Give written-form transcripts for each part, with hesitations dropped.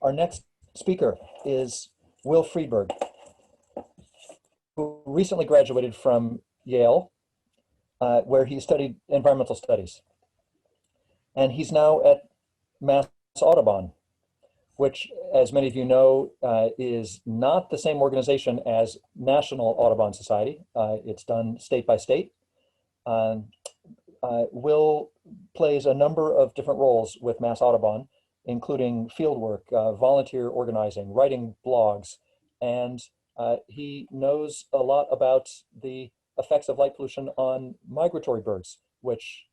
Our next speaker is Will Freedberg, who recently graduated from Yale, where he studied environmental studies. And he's now at Mass Audubon, which, as many of you know, is not the same organization as National Audubon Society. It's done state by state. Will plays a number of different roles with Mass Audubon, including fieldwork, volunteer organizing, writing blogs, and he knows a lot about the effects of light pollution on migratory birds, which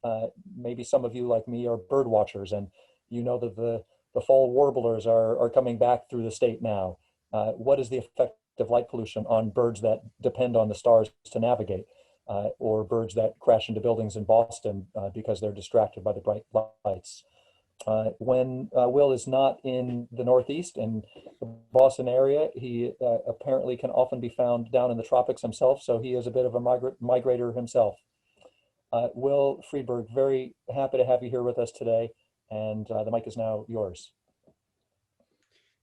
maybe some of you like me are bird watchers, and you know that the fall warblers are coming back through the state now. What is the effect of light pollution on birds that depend on the stars to navigate? Or birds that crash into buildings in Boston because they're distracted by the bright lights. When Will is not in the Northeast in the Boston area, he apparently can often be found down in the tropics himself, so he is a bit of a migrator himself. Will Freedberg, very happy to have you here with us today, and the mic is now yours.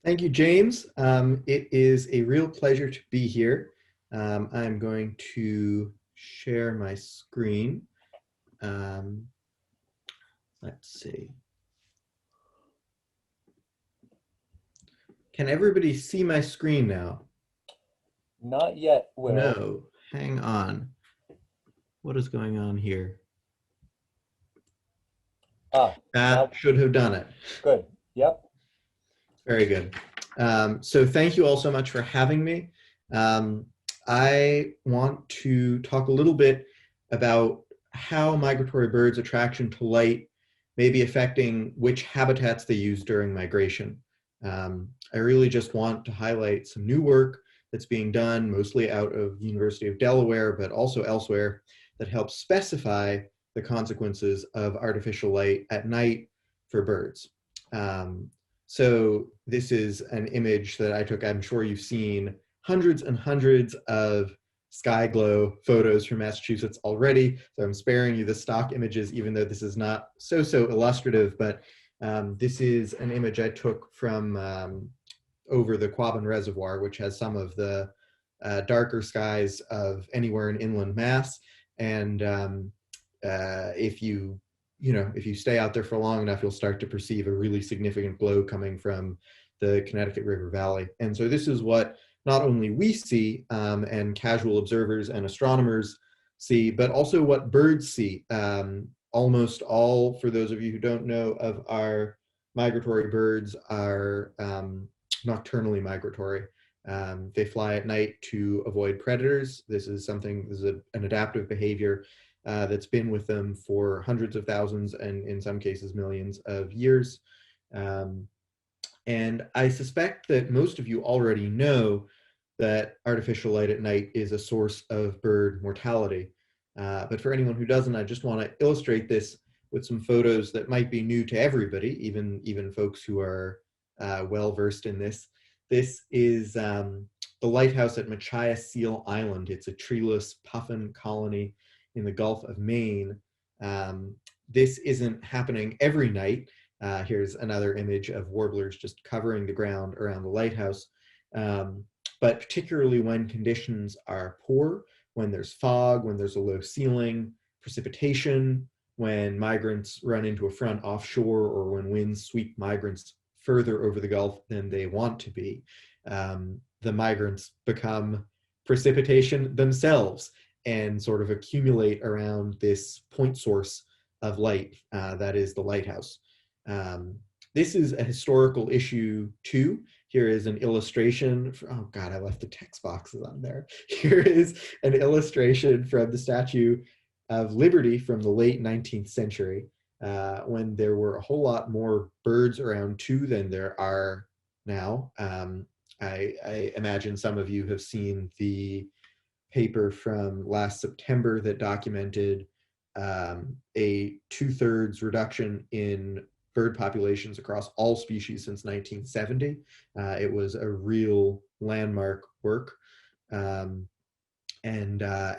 Thank you, James. It is a real pleasure to be here. I'm going to share my screen. Let's see. Can everybody see my screen now? Not yet, Will. No, hang on. What is going on here? That should have done it. Good, yep. Very good. So thank you all so much for having me. I want to talk a little bit about how migratory birds' attraction to light may be affecting which habitats they use during migration. I really just want to highlight some new work that's being done, mostly out of the University of Delaware, but also elsewhere, that helps specify the consequences of artificial light at night for birds. So this is an image that I took. I'm sure you've seen hundreds and hundreds of sky glow photos from Massachusetts already, so I'm sparing you the stock images, even though this is not so illustrative, but this is an image I took from over the Quabbin Reservoir, which has some of the darker skies of anywhere in inland Mass, and if you stay out there for long enough, you'll start to perceive a really significant glow coming from the Connecticut River Valley. And so this is what not only we see and casual observers and astronomers see, but also what birds see. Almost all, for those of you who don't know, of our migratory birds are nocturnally migratory. They fly at night to avoid predators. This is an adaptive behavior that's been with them for hundreds of thousands and in some cases millions of years. And I suspect that most of you already know that artificial light at night is a source of bird mortality. But for anyone who doesn't, I just want to illustrate this with some photos that might be new to everybody, even folks who are well-versed in this. This is the lighthouse at Machias Seal Island. It's a treeless puffin colony in the Gulf of Maine. This isn't happening every night. Here's another image of warblers just covering the ground around the lighthouse. But particularly when conditions are poor, when there's fog, when there's a low ceiling, precipitation, when migrants run into a front offshore, or when winds sweep migrants further over the Gulf than they want to be, the migrants become precipitation themselves and sort of accumulate around this point source of light that is the lighthouse. This is a historical issue too. Here is an illustration. Oh God, I left the text boxes on there. Here is an illustration from the Statue of Liberty from the late 19th century, when there were a whole lot more birds around too than there are now. I imagine some of you have seen the paper from last September that documented a 2/3 reduction in bird populations across all species since 1970. It was a real landmark work. And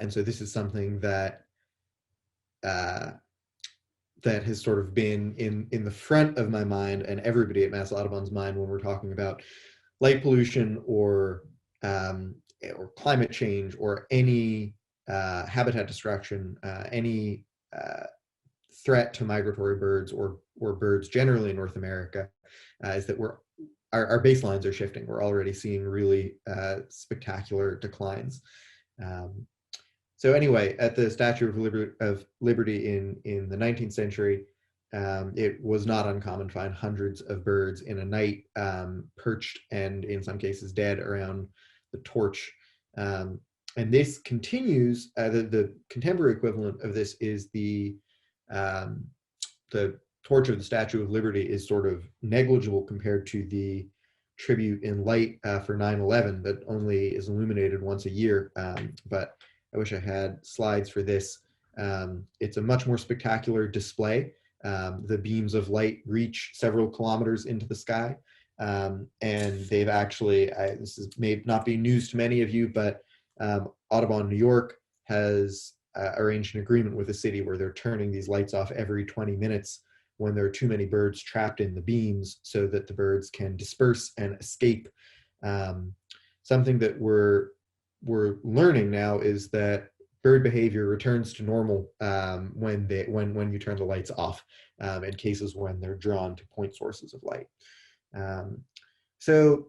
so this is something that that has sort of been in the front of my mind and everybody at Mass Audubon's mind when we're talking about light pollution or climate change or any habitat destruction, any threat to migratory birds or birds generally in North America, is that our baselines are shifting. We're already seeing really spectacular declines. So anyway, at the Statue of Liberty in the 19th century, it was not uncommon to find hundreds of birds in a night, perched and in some cases dead around the torch. And this continues. The contemporary equivalent of this is the torch of the Statue of Liberty is sort of negligible compared to the tribute in light for 9/11 that only is illuminated once a year. But I wish I had slides for this. It's a much more spectacular display. The beams of light reach several kilometers into the sky. And they've actually, this may not be news to many of you, but Audubon, New York has arranged an agreement with the city where they're turning these lights off every 20 minutes when there are too many birds trapped in the beams so that the birds can disperse and escape. Something that we're learning now is that bird behavior returns to normal when you turn the lights off, in cases when they're drawn to point sources of light. So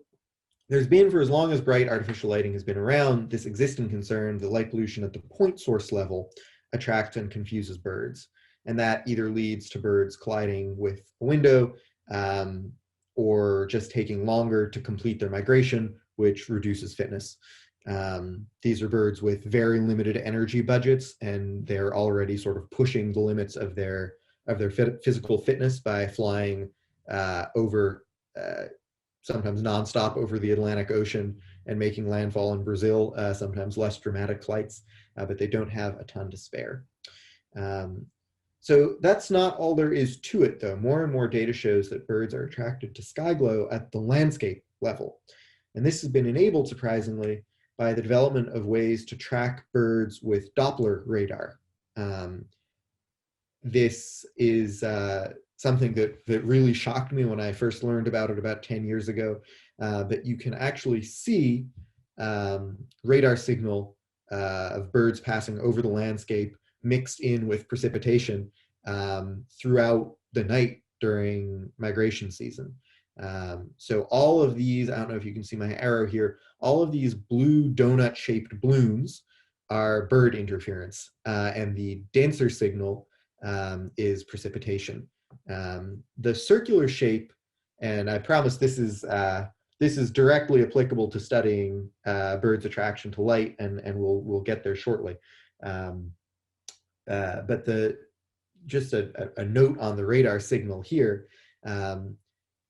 there's been, for as long as bright artificial lighting has been around, this existing concern that light pollution at the point source level attracts and confuses birds. And that either leads to birds colliding with a window or just taking longer to complete their migration, which reduces fitness. These are birds with very limited energy budgets, and they're already sort of pushing the limits of their physical fitness by flying over sometimes nonstop over the Atlantic Ocean and making landfall in Brazil, sometimes less dramatic flights, but they don't have a ton to spare. So that's not all there is to it, though. More and more data shows that birds are attracted to sky glow at the landscape level. And this has been enabled, surprisingly, by the development of ways to track birds with Doppler radar. This is something that really shocked me when I first learned about it about 10 years ago. But you can actually see radar signal of birds passing over the landscape mixed in with precipitation throughout the night during migration season. So all of these, I don't know if you can see my arrow here, all of these blue donut-shaped blooms are bird interference, and the denser signal is precipitation. The circular shape, and I promise this is directly applicable to studying birds' attraction to light, and we'll get there shortly. But just a note on the radar signal here.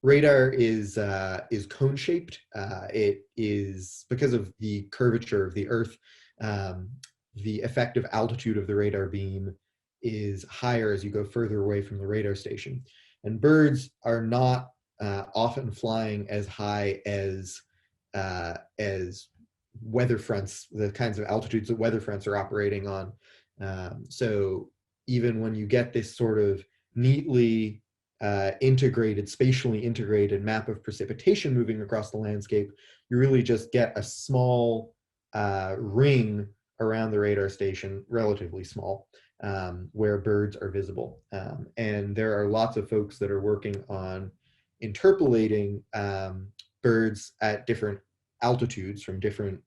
Radar is cone shaped. It is because of the curvature of the Earth. The effective altitude of the radar beam is higher as you go further away from the radar station, and birds are not often flying as high as weather fronts, the kinds of altitudes that weather fronts are operating on. So even when you get this sort of neatly integrated, spatially integrated map of precipitation moving across the landscape, you really just get a small ring around the radar station, relatively small, where birds are visible. And there are lots of folks that are working on interpolating birds at different altitudes from different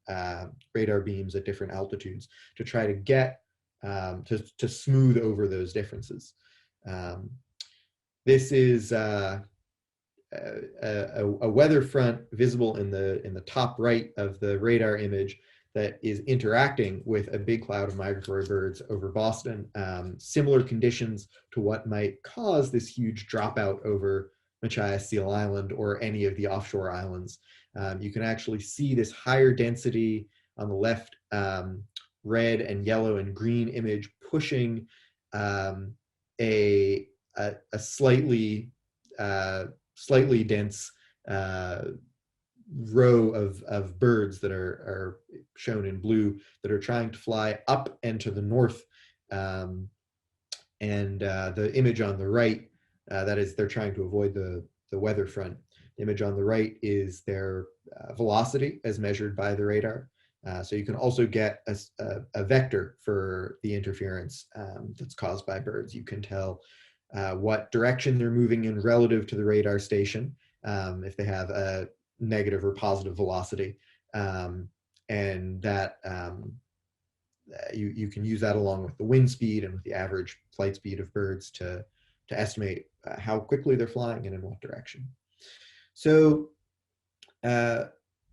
radar beams at different altitudes to try to get to smooth over those differences. This is a weather front visible in the top right of the radar image that is interacting with a big cloud of migratory birds over Boston. Similar conditions to what might cause this huge dropout over Machias Seal Island or any of the offshore islands. You can actually see this higher density on the left, red and yellow and green image pushing a slightly dense row of birds that are shown in blue that are trying to fly up and to the north. And And the image on the right, that is, they're trying to avoid the weather front. The image on the right is their velocity as measured by the radar. So you can also get a vector for the interference that's caused by birds. You can tell what direction they're moving in relative to the radar station, if they have a negative or positive velocity. And that you can use that along with the wind speed and with the average flight speed of birds to estimate how quickly they're flying and in what direction. So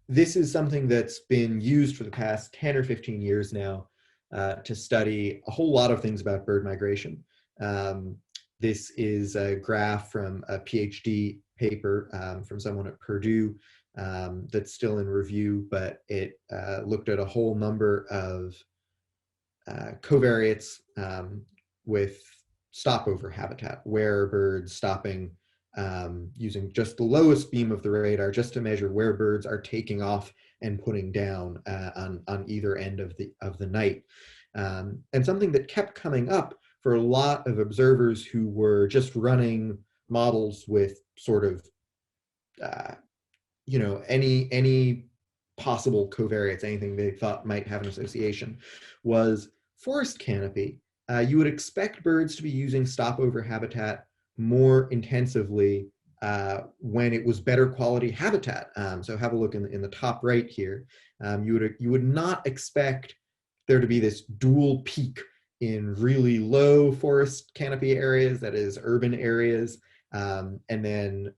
this is something that's been used for the past 10 or 15 years now to study a whole lot of things about bird migration. This is a graph from a PhD paper from someone at Purdue that's still in review, but it looked at a whole number of covariates with stopover habitat, where birds stopping using just the lowest beam of the radar just to measure where birds are taking off and putting down on either end of the night. And something that kept coming up for a lot of observers who were just running models with sort of any possible covariates, anything they thought might have an association, was forest canopy. You would expect birds to be using stopover habitat more intensively when it was better quality habitat. So have a look in the top right here. You would not expect there to be this dual peak in really low forest canopy areas, that is urban areas, and then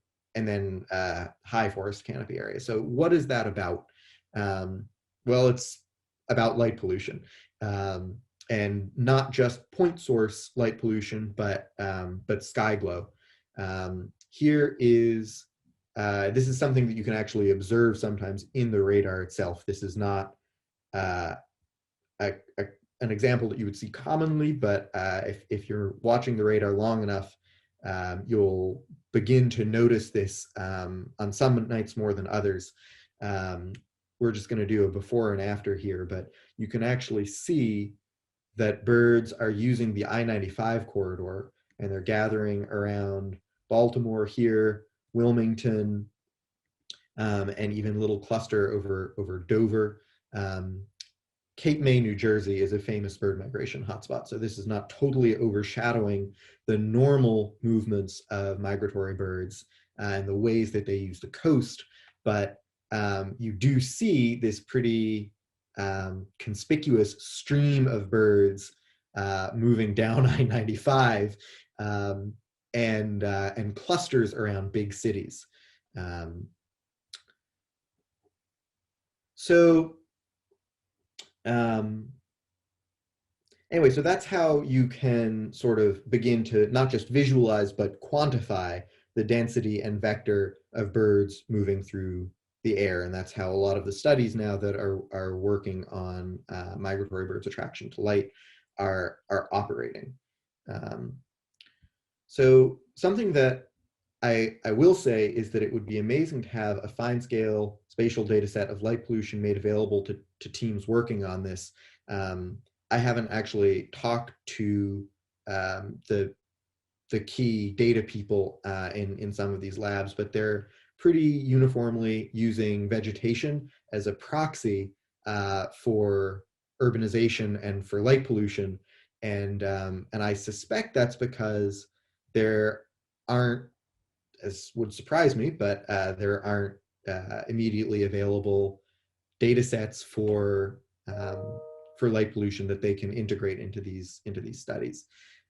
high forest canopy areas. So what is that about? Well, it's about light pollution, and not just point source light pollution, but sky glow. Here is this is something that you can actually observe sometimes in the radar itself. This is not an example that you would see commonly, but if you're watching the radar long enough, you'll begin to notice this on some nights more than others. We're just going to do a before and after here, but you can actually see that birds are using the I-95 corridor, and they're gathering around Baltimore here, Wilmington, and even a little cluster over Dover. Cape May, New Jersey is a famous bird migration hotspot. So this is not totally overshadowing the normal movements of migratory birds and the ways that they use the coast, but you do see this pretty conspicuous stream of birds moving down I-95 and clusters around big cities. Anyway, so that's how you can sort of begin to not just visualize, but quantify the density and vector of birds moving through the air. And that's how a lot of the studies now that are working on migratory birds' attraction to light are operating. So something that I will say is that it would be amazing to have a fine-scale spatial data set of light pollution made available to teams working on this. I haven't actually talked to the key data people in some of these labs, but they're pretty uniformly using vegetation as a proxy for urbanization and for light pollution. And I suspect that's because there aren't, as would surprise me, but there aren't immediately available data sets for light pollution that they can integrate into these studies.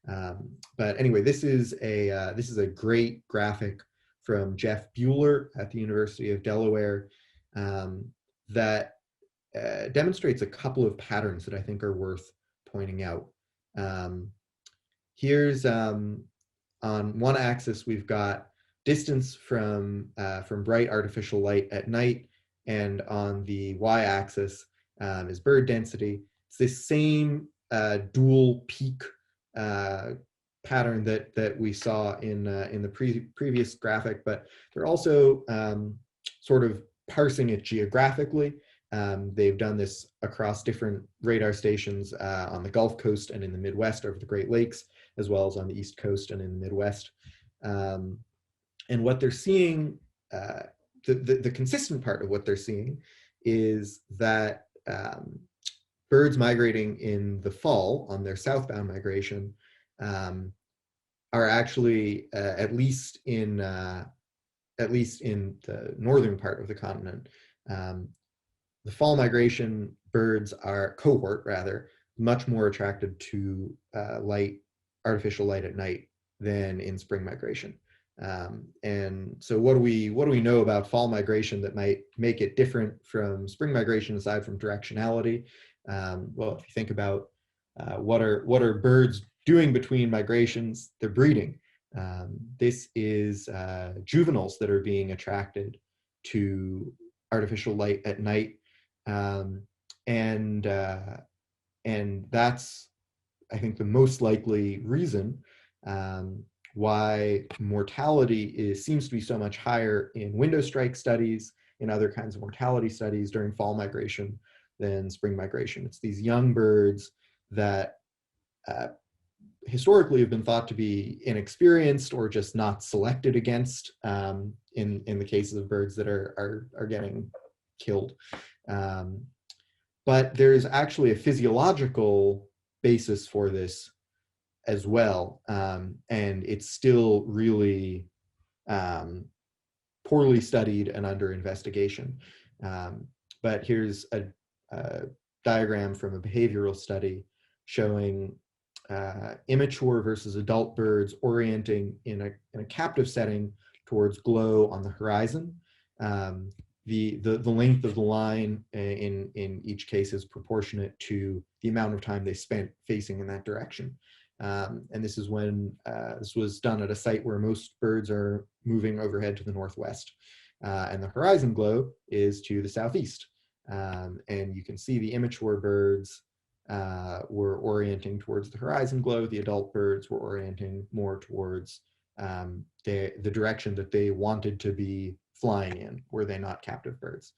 But anyway, this is a great graphic from Jeff Bueller at the University of Delaware that demonstrates a couple of patterns that I think are worth pointing out. Here's on one axis we've got distance from bright artificial light at night, and on the y-axis is bird density. It's this same dual peak pattern that we saw in the previous graphic, but they're also sort of parsing it geographically. They've done this across different radar stations on the Gulf Coast and in the Midwest over the Great Lakes. as well as on the East Coast and in the Midwest. And what they're seeing, the consistent part of what they're seeing is that birds migrating in the fall on their southbound migration are actually, at least in the northern part of the continent, the fall migration birds are cohort rather much more attracted to artificial light at night than in spring migration. And so what do we know about fall migration that might make it different from spring migration aside from directionality? Well, if you think about what are birds doing between migrations, they're breeding. This is juveniles that are being attracted to artificial light at night, and that's, I think, the most likely reason why mortality seems to be so much higher in window strike studies, in other kinds of mortality studies during fall migration than spring migration. It's these young birds that historically have been thought to be inexperienced or just not selected against in the cases of birds that are getting killed. But there's actually a physiological basis for this as well, and it's still really poorly studied and under investigation. But here's a diagram from a behavioral study showing immature versus adult birds orienting in a captive setting towards glow on the horizon. The length of the line in each case is proportionate to the amount of time they spent facing in that direction. And this is when this was done at a site where most birds are moving overhead to the northwest. And the horizon glow is to the southeast. And you can see the immature birds were orienting towards the horizon glow. The adult birds were orienting more towards the direction that they wanted to be flying in, were they not captive birds.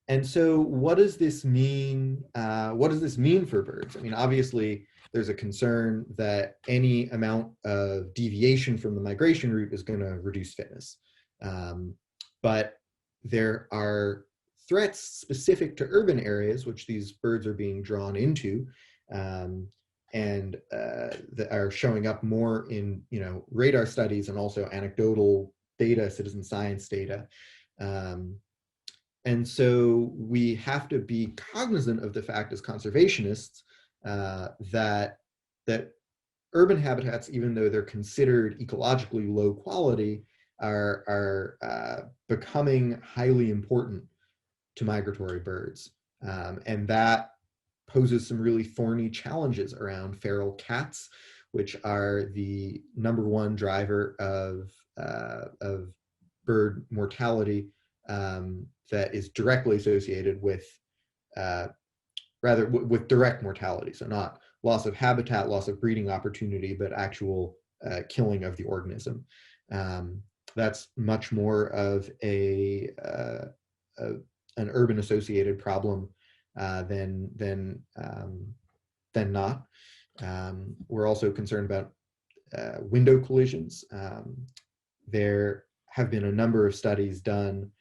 And so what does this mean? What does this mean for birds? I mean, obviously, there's a concern that any amount of deviation from the migration route is going to reduce fitness. But there are threats specific to urban areas, which these birds are being drawn into, and that are showing up more in radar studies and also anecdotal data, citizen science data. And so we have to be cognizant of the fact as conservationists that urban habitats, even though they're considered ecologically low quality, are becoming highly important to migratory birds. And that poses some really thorny challenges around feral cats, which are the #1 driver of bird mortality, that is directly associated with with direct mortality. So not loss of habitat, loss of breeding opportunity, but actual killing of the organism. That's much more of an urban associated problem than not. We're also concerned about window collisions. There have been a number of studies done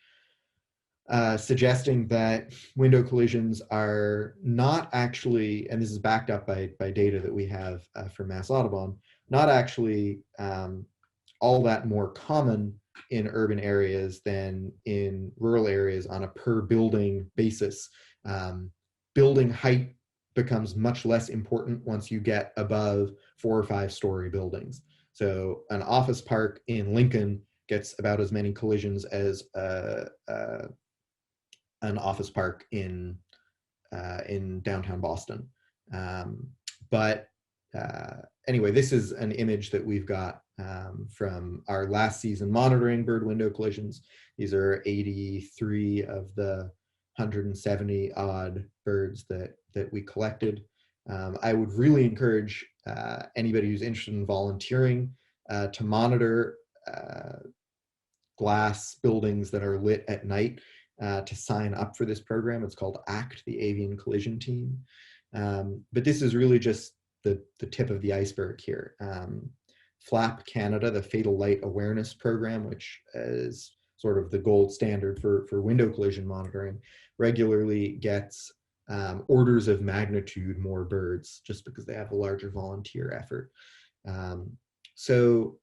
suggesting that window collisions are not actually, and this is backed up by data that we have from Mass Audubon, not actually all that more common in urban areas than in rural areas on a per building basis. Building height becomes much less important once you get above 4 or 5 story buildings. So an office park in Lincoln gets about as many collisions as an office park in downtown Boston. But anyway, this is an image that we've got from our last season monitoring bird window collisions. These are 83 of the 170 odd birds that we collected. I would really encourage anybody who's interested in volunteering to monitor glass buildings that are lit at night to sign up for this program. It's called ACT, the Avian Collision Team. But this is really just the tip of the iceberg here. FLAP Canada, the Fatal Light Awareness Program, which is sort of the gold standard for window collision monitoring, regularly gets orders of magnitude more birds just because they have a larger volunteer effort. So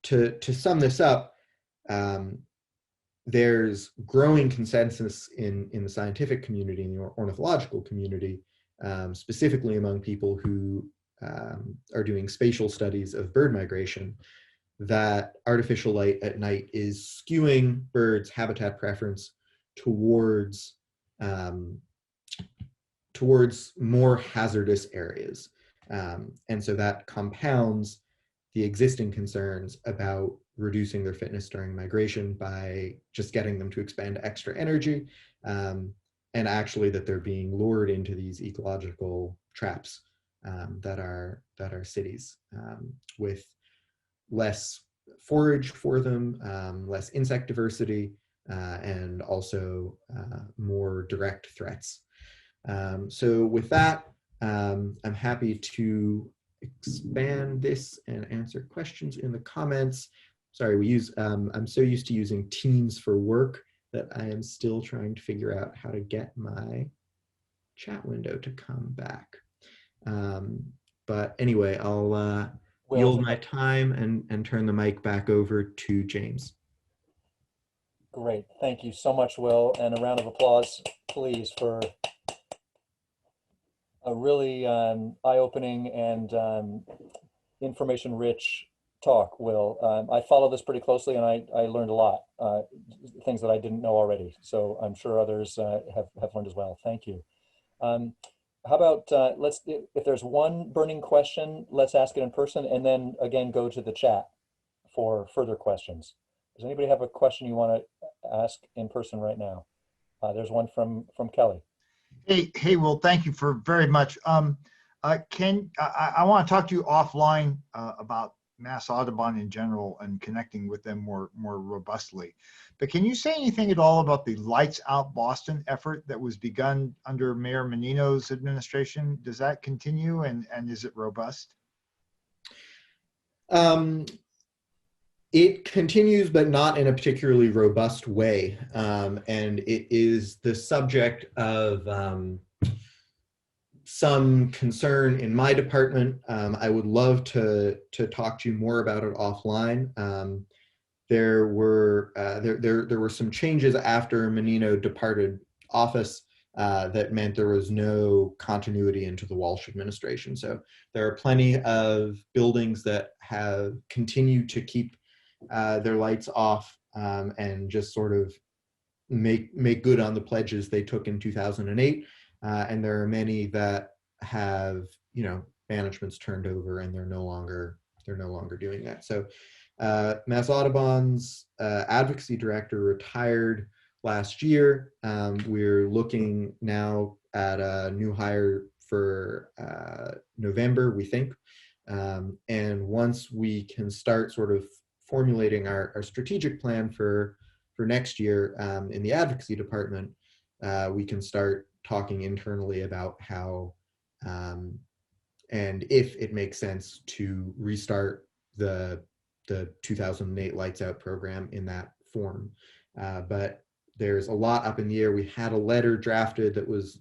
to sum this up, there's growing consensus in the scientific community, in the ornithological community, specifically among people who are doing spatial studies of bird migration, that artificial light at night is skewing birds' habitat preference towards more hazardous areas. And so that compounds the existing concerns about reducing their fitness during migration by just getting them to expend extra energy, and actually that they're being lured into these ecological traps that are cities, with less forage for them, less insect diversity, and also more direct threats. So with that, I'm happy to expand this and answer questions in the comments. Sorry, I'm so used to using Teams for work that I am still trying to figure out how to get my chat window to come back. But anyway, I'll yield my time and turn the mic back over to James. Great, thank you so much, Will, and a round of applause, please, for a really eye-opening and information-rich talk, Will. I follow this pretty closely, and I learned a lot, things that I didn't know already. So I'm sure others have learned as well. Thank you. How about if there's one burning question, let's ask it in person, and then again go to the chat for further questions. Does anybody have a question you want to ask in person right now? There's one from Kelly. Hey, Will, thank you for very much. I want to talk to you offline about Mass Audubon in general and connecting with them more robustly. But can you say anything at all about the Lights Out Boston effort that was begun under Mayor Menino's administration? Does that continue, and is it robust? It continues, but not in a particularly robust way. And it is the subject of some concern in my department. I would love to talk to you more about it offline. There were some changes after Menino departed office that meant there was no continuity into the Walsh administration. So there are plenty of buildings that have continued to keep their lights off and just sort of make good on the pledges they took in 2008. And there are many that have, management's turned over and they're no longer doing that. So Mass Audubon's advocacy director retired last year. We're looking now at a new hire for November, we think. And once we can start sort of formulating our strategic plan for next year in the advocacy department, we can start talking internally about how and if it makes sense to restart the 2008 Lights Out program in that form. But there's a lot up in the air. We had a letter drafted that was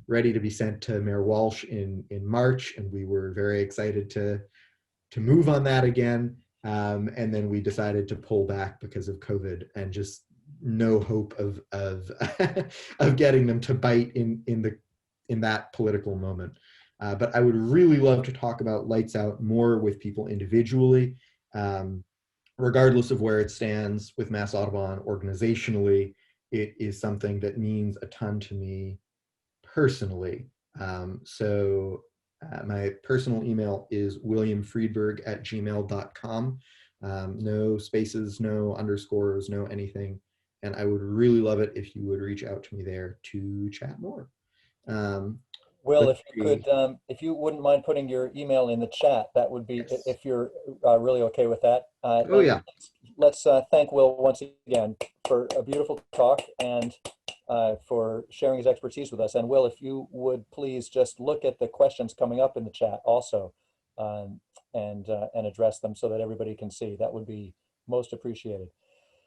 ready to be sent to Mayor Walsh in March, and we were very excited to move on that again. And then we decided to pull back because of COVID, and just no hope of of getting them to bite in that political moment. But I would really love to talk about Lights Out more with people individually, regardless of where it stands with Mass Audubon organizationally. It is something that means a ton to me personally. So my personal email is williamfreedberg@gmail.com. No spaces, no underscores, no anything. And I would really love it if you would reach out to me there to chat more. Will, if you wouldn't mind putting your email in the chat, that would be, yes, if you're really okay with that. Oh yeah. Let's thank Will once again for a beautiful talk, and for sharing his expertise with us. And Will, if you would please just look at the questions coming up in the chat also, and address them so that everybody can see, that would be most appreciated.